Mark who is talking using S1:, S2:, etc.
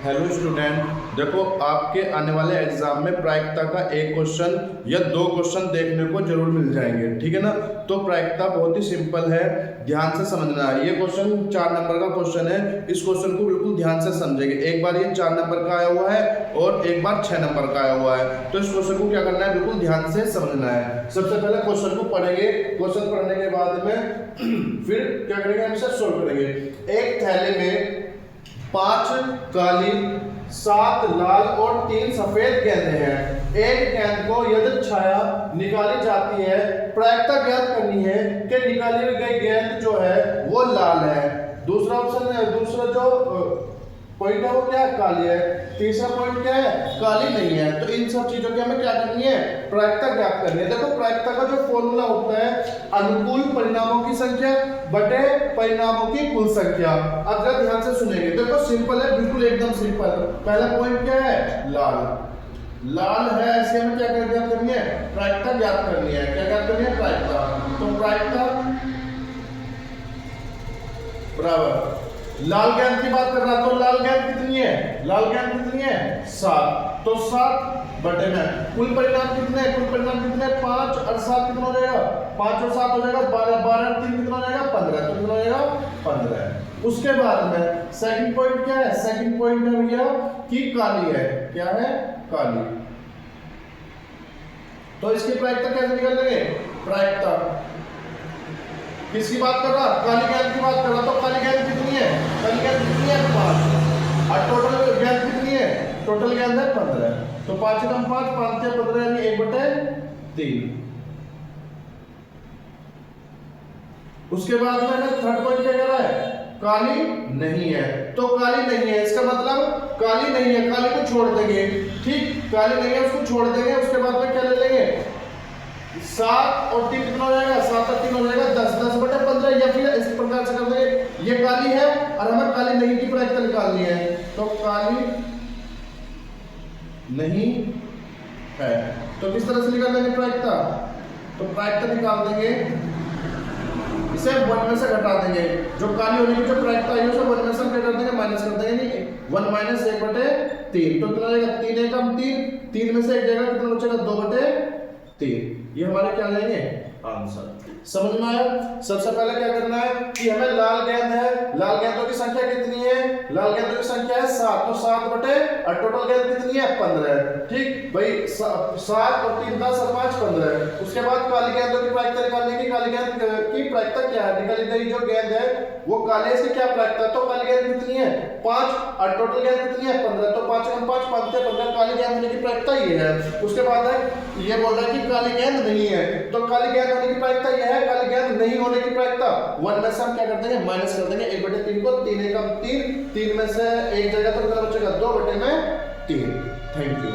S1: Hello student, देखो आपके आने वाले एग्जाम में प्रायिकता का एक क्वेश्चन या दो क्वेश्चन देखने को जरूर मिल जाएंगे, ठीक है ना। तो प्रायिकता बहुत ही सिंपल है, ध्यान से समझना है। ये क्वेश्चन 4 नंबर का क्वेश्चन है, इस क्वेश्चन को बिल्कुल ध्यान से समझेंगे। एक बार ये 4 नंबर का आया हुआ है और एक बार 6 नंबर का आया हुआ है, तो इस क्वेश्चन को क्या करना है, बिल्कुल ध्यान से समझना है। सबसे पहले क्वेश्चन को पढ़ेंगे, क्वेश्चन पढ़ने के बाद में फिर क्या करेंगे, हम इसे सोल्व करेंगे। एक थैले में 5 काली, 7 लाल और 3 सफेद गेंदें हैं। एक गेंद को यदि छाया निकाली जाती है, प्रायिकता ज्ञात करनी है कि निकाली गई गेंद जो है वो लाल है। दूसरा ऑप्शन है, दूसरा जो पॉइंट है वो क्या है, काली है। तीसरा पॉइंट क्या है, काली नहीं है। तो इन सब चीजों की हमें क्या करनी है, प्रायिकता ज्ञात करनी है। देखो प्रायिकता का जो फॉर्मूला होता है, अनुकूल परिणामों की संख्या बटे परिणामों की कुल संख्या। अब जरा ध्यान से सुनेंगे, देखो सिंपल है, बिल्कुल एकदम सिंपल। पहला पॉइंट क्या है, लाल। लाल है, ऐसे हमें क्या ज्ञात करनी है, प्रायिकता ज्ञात करनी है। क्या ज्ञात करनी है, प्रायिकता। तो प्रायिकता बराबर लाल गेंद की बात कर रहा, तो लाल गेंद कितनी है, लाल गेंद कितनी है, 7। तो 7 बटे में कुल परिणाम कितने, कुल परिणाम कितने, 5 और 7 कितना हो जाएगा, 5 और 7 हो जाएगा 12, 12 और 3 कितना हो जाएगा, 15। तो कितना हो जाएगा, 15। उसके बाद में सेकंड पॉइंट क्या है, सेकंड पॉइंट है भैया कि काली है। क्या है, काली। तो इसकी प्रायिकता कैसे निकाल लेंगे, प्रायिकता किसकी बात कर रहा, काली गेंद की बात कर रहा। तो काली गेंद कितनी है, काली गेंद कितनी है, 5। और टोटल गेंद कितनी है, टोटल गेंद है 15। तो 5 कम 5, 5 के 15 यानी 1/3। उसके बाद में थर्ड पॉइंट क्या कह रहा है, काली नहीं है। तो काली नहीं है, इसका मतलब काली नहीं है, काली को छोड़ देंगे। ठीक, काली नहीं है, उसको छोड़ देंगे। उसके बाद में क्या ले लेंगे, 7 और 3 कितना हो जाएगा, 7 और 3 हो जाएगा 10, 10/15। या फिर इस प्रकार से कर देंगे, ये काली है और हमें काली नहीं की प्रायिकता निकालनी है। तो काली नहीं है, तो किस तरह से निकाल लेंगे प्रायिकता, तो प्रायिकता निकाल देंगे, इसे 1 में से घटा देंगे। जो काली होने की जो प्रायिकता है उसे 1 में से क्या कर देंगे, माइनस कर देंगे। 1 - 1/3। तो कितना जाएगा, 3 एकम 3, 3 में से एक जाएगा, कितना बचेगा, 2/3। ये हमारे क्या लेंगे, आंसर। समझ में आया। सबसे पहले क्या करना है कि हमें लाल गेंद है, लाल गेंदों की संख्या कितनी है, लाल गेंदों की संख्या है 7। तो 7 बटे और टोटल गेंद कितनी है, 15। ठीक भाई, 7 और 3 10 और 5 15। उसके बाद काली गेंदों की प्रायिकता निकालने की, काली गेंद की प्रायिकता क्या है, निकाली गई जो गेंद है वो काले, इसकी क्या प्रायिकता। तो काली गेंद कितनी है, 5 और टोटल गेंद कितनी है, 15। तो 5 कम 5, 5 के 15, काली गेंद होने की प्रायिकता ये है। उसके बाद है ये बोल रहा है कि काली गेंद नहीं है, तो काली गेंद होने की प्रायिकता यह है, काली गेंद नहीं होने की प्रायिकता 1 में से हम क्या कर देंगे, माइनस कर देंगे 1/3 को। 3 एकम 3, 3 में से एक जगह तो कितना बचेगा, 2/3। Thank you.